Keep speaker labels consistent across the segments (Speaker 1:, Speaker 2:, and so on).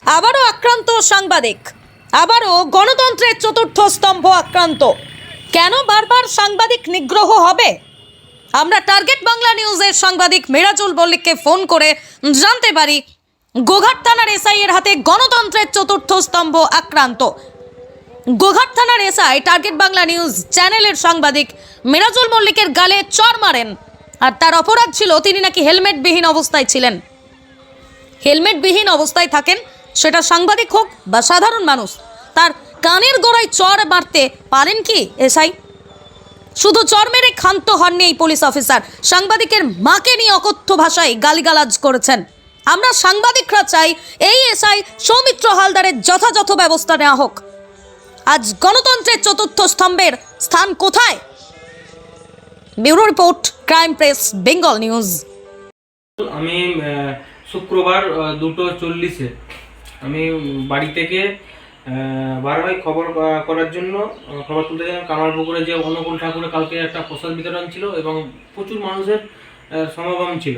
Speaker 1: আবারও আক্রান্ত সাংবাদিক, আবারও গণতন্ত্রের চতুর্থ স্তম্ভ আক্রান্ত। কেন বারবার সাংবাদিক নিগ্রহ হবে? আমরা টার্গেট বাংলা নিউজের সাংবাদিক মিরাজুল মল্লিককে ফোন করে জানতে পারি গোঘাট থানার এসআই এর হাতে গণতন্ত্রের চতুর্থ স্তম্ভ আক্রান্ত। গোঘাট থানার এসআই টার্গেট বাংলা নিউজ চ্যানেলের সাংবাদিক মিরাজুল মল্লিকের গালে চড় মারেন, আর তার অপরাধ ছিল তিনি নাকি হেলমেটবিহীন অবস্থায় ছিলেন। হেলমেটবিহীন অবস্থায় থাকেন, সেটা সাংবাদিক হোক বা সাধারণ মানুষ, তার কানের গোড়ায় চড় মারতে পারেন কি এসআই? শুধু চড় মেরে ক্ষান্ত হননি এই পুলিশ অফিসার, সাংবাদিকের মাকে নিয়ে অকথ্য ভাষায় গালিগালাজ করেছেন। আমরা সাংবাদিকরা চাই এই এসআই সৌমিত্র হালদারের যথাযথ ব্যবস্থা নেওয়া হোক। আজ গণতন্ত্রের চতুর্থ স্তম্ভের স্থান কোথায়? Bureau report, crime press, Bengal news.
Speaker 2: আমি শুক্রবার 2:40-এ আমি বাড়ি থেকে বার হই খবর করার জন্য, খবর তুলতে গেলাম কামারপুকুরে যে অনুকূল ঠাকুরের কালকে একটা প্রসাদ বিতরণ ছিল এবং প্রচুর মানুষের সমাগম ছিল।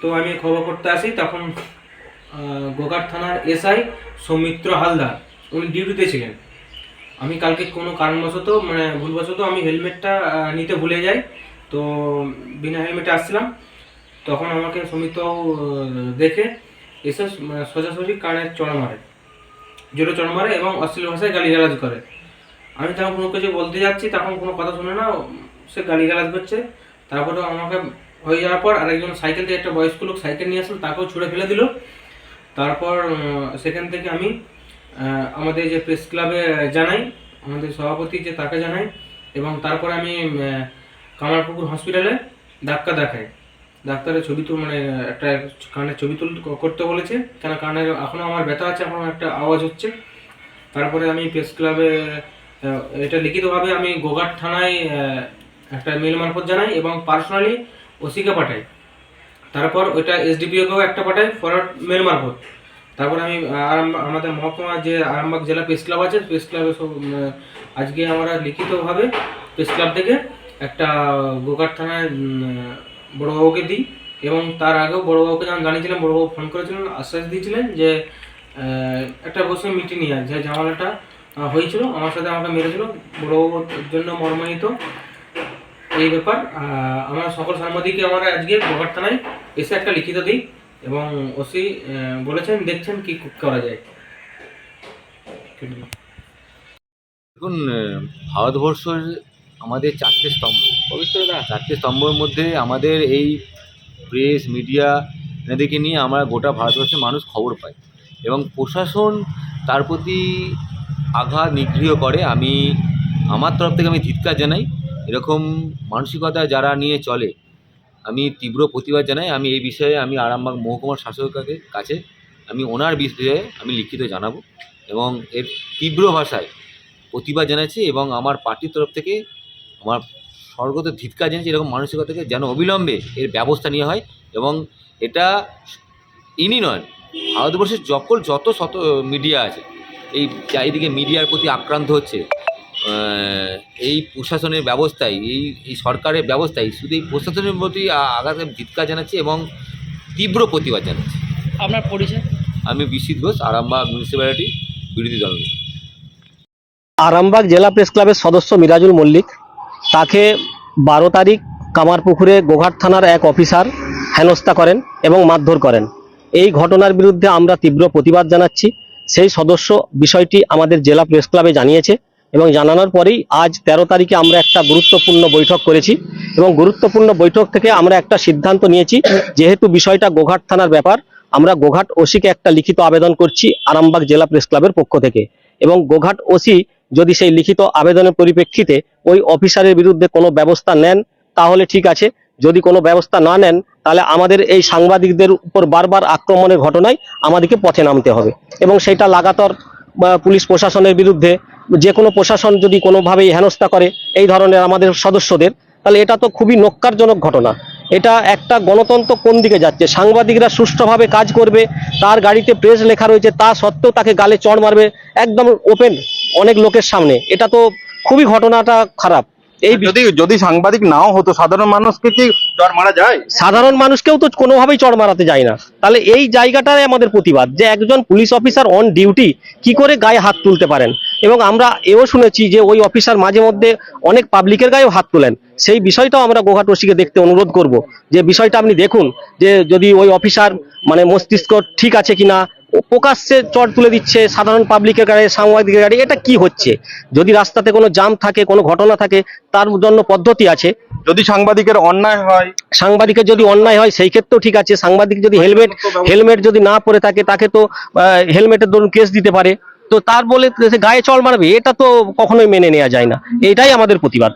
Speaker 2: তো আমি খবর করতে আসি, তখন গোঘাট থানার এসআই সৌমিত্র হালদার উনি ডিউটিতে ছিলেন। আমি কালকে কোনো কারণবশত ভুলবশত আমি হেলমেটটা নিতে ভুলে যাই, তো বিনা হেলমেটে আসছিলাম। তখন আমাকে সৌমিত্র দেখে এসে সোজাসুজি কানের চড় মারে, জোরে চড় মারে এবং অশ্লীল ভাষায় গালিগালাজ করে। আমি তখন কোনো কিছু বলতে যাচ্ছি, তখন কোনো কথা শুনে না, সে গালিগালাজ করছে। তারপরে আমাকে হয়ে যাওয়ার পর আরেকজন সাইকেল থেকে একটা বয়স্ক লোক সাইকেল নিয়ে আসলো, তাকেও ছুঁড়ে ফেলে দিল। তারপর সেখান থেকে আমি আমাদের যে প্রেস ক্লাবে জানাই, আমাদের সভাপতি যে তাকে জানাই, এবং তারপরে আমি কামারপুকুর হসপিটালে ধাক্কা দেখাই। ডাক্তারের ছবি একটা কানের ছবি করতে বলেছে, কেন কানের এখনও আমার ব্যথা আছে, এখনও একটা আওয়াজ হচ্ছে। তারপরে আমি প্রেস ক্লাবে এটা লিখিতভাবে আমি গোঘাট থানায় একটা মেল মারফত জানাই এবং পার্সোনালি ওসিকে পাঠাই। তারপর ওইটা এসডিপিওকেও একটা পাঠাই ফরওয়ার্ড মেল মারফত। তারপর আমি আমাদের মহকুমা যে আরামবাগ জেলা প্রেস ক্লাব আছে, প্রেস ক্লাবে আজকে আমরা লিখিতভাবে প্রেস ক্লাব থেকে একটা গোঘাট থানায় বড়োবাবুকে দিই, এবং তার আগেও বড়োবাবুকে যখন জানিয়েছিলাম, বড়োবাবু ফোন করেছিলেন, আশ্বাস দিয়েছিলেন যে একটা বসে মিটিং নিয়ে যে ঝামেলাটা হয়েছিল আমার সাথে, আমাকে মেরেছিল, বড়োবাবুর জন্য মর্মাহিত এই ব্যাপার। আমরা সকল সাংবাদিককে আমরা আজকে গোঘাট থানায় এসে একটা লিখিত দিই এবং ওসি বলেছেন দেখছেন কি করা যায়।
Speaker 3: দেখুন, ভারতবর্ষের আমাদের চারটে স্তম্ভ, চারটে স্তম্ভের মধ্যে আমাদের এই প্রেস মিডিয়া এনাদেরকে নিয়ে আমরা গোটা ভারতবর্ষের মানুষ খবর পাই এবং প্রশাসন তার প্রতি আঘাত নিগৃহ করে। আমি আমার তরফ থেকে আমি ধিক্কার জানাই। এরকম মানসিকতা যারা নিয়ে চলে আমি তীব্র প্রতিবাদ জানাই। আমি এই বিষয়ে আমি আরামবাগ মহকুমার শাসকের কাছে আমি ওনার বিষয়ে আমি লিখিত জানাবো এবং এর তীব্র ভাষায় প্রতিবাদ জানাচ্ছি এবং আমার পার্টির তরফ থেকে আমার স্বর্গত ধিক্কার জানাচ্ছি। এরকম মানসিকতাকে যেন অবিলম্বে এর ব্যবস্থা নেওয়া হয় এবং এটা ইনি নয়, ভারতবর্ষের যত শত মিডিয়া আছে এই চারিদিকে মিডিয়ার প্রতি আক্রান্ত হচ্ছে। এই প্রশাসনের ব্যবস্থায়, এই সরকারের ব্যবস্থায় শুধু এই প্রশাসনের প্রতি আঘাতে ধিক্কার জানাচ্ছি এবং তীব্র প্রতিবাদ জানাচ্ছি।
Speaker 4: আপনার পরিচয়?
Speaker 3: আমি বিশ্বজিৎ ঘোষ, আরামবাগ মিউনিসিপ্যালিটি বিরোধী দল।
Speaker 4: আরামবাগ জেলা প্রেস ক্লাবের সদস্য মিরাজুল মল্লিক, তাকে 12 তারিখ কামারপুকুরে গোঘাট থানার এক অফিসার হেনস্থা করেন এবং মারধর করেন। এই ঘটনার বিরুদ্ধে আমরা তীব্র প্রতিবাদ জানাচ্ছি। সেই সদস্য বিষয়টি আমাদের জেলা প্রেস ক্লাবে জানিয়েছে এবং জানানোর পরেই আজ 13 তারিখে আমরা একটা গুরুত্বপূর্ণ বৈঠক করেছি এবং গুরুত্বপূর্ণ বৈঠক থেকে আমরা একটা সিদ্ধান্ত নিয়েছি, যেহেতু বিষয়টা গোঘাট থানার ব্যাপার, আমরা গোঘাট ওসিকে একটা লিখিত আবেদন করছি আরামবাগ জেলা প্রেস ক্লাবের পক্ষ থেকে, এবং গোঘাট ওসি যদি সেই লিখিত আবেদনের পরিপ্রেক্ষিতে ওই অফিসারের বিরুদ্ধে কোনো ব্যবস্থা নেন তাহলে ঠিক আছে, যদি কোনো ব্যবস্থা না নেন তাহলে আমাদের এই সাংবাদিকদের উপর বারবার আক্রমণের ঘটনায় আমাদেরকে পথে নামতে হবে এবং সেটা লাগাতার পুলিশ প্রশাসনের বিরুদ্ধে, যে কোনো প্রশাসন যদি কোনোভাবেই হেনস্থা করে এই ধরনের আমাদের সদস্যদের, তাহলে এটা তো খুবই নক্কারজনক ঘটনা। এটা একটা গণতন্ত্র কোন দিকে যাচ্ছে? সাংবাদিকরা সুষ্ঠুভাবে কাজ করবে, তার গাড়িতে প্রেস লেখা রয়েছে, তা সত্ত্বেও তাকে গালে চড় মারবে একদম ওপেন অনেক লোকের সামনে। এটা তো খুবই ঘটনাটা খারাপ। এই
Speaker 5: যদি যদি সাংবাদিক নাও হতো সাধারণ মানুষকে কি চড় মারা যায়?
Speaker 4: সাধারণ মানুষকেও তো কোনোভাবেই চড় মারাতে যায় না। তাহলে এই জায়গাটায় আমাদের প্রতিবাদ, যে একজন পুলিশ অফিসার অন ডিউটি কি করে গায়ে হাত তুলতে পারেন। এবং আমরা এও শুনেছি যে ওই অফিসার মাঝে মধ্যে অনেক পাবলিকের গায়েও হাত তোলেন। সেই বিষয়টাও আমরা গোঘাটবাসীকে দেখতে অনুরোধ করব, যে বিষয়টা আপনি দেখুন, যে যদি ওই অফিসার মানে মস্তিষ্ক ঠিক আছে কিনা, প্রকাশ্যে চড় তুলে দিচ্ছে সাধারণ পাবলিকের গাড়ি, সাংবাদিকের গাড়ি, এটা কি হচ্ছে? যদি রাস্তাতে কোনো জাম থাকে, কোনো ঘটনা থাকে, তার জন্য পদ্ধতি আছে।
Speaker 5: যদি সাংবাদিকের অন্যায় হয়,
Speaker 4: সাংবাদিকের যদি অন্যায় হয় সেই ক্ষেত্রেও ঠিক আছে। সাংবাদিক যদি হেলমেট যদি না পরে থাকে, তাকে তো হেলমেটের দরুন কেস দিতে পারে। তো তার বলে সে গায়ে চড় মারবে, এটা তো কখনোই মেনে নেওয়া যায় না। এটাই আমাদের প্রতিবাদ।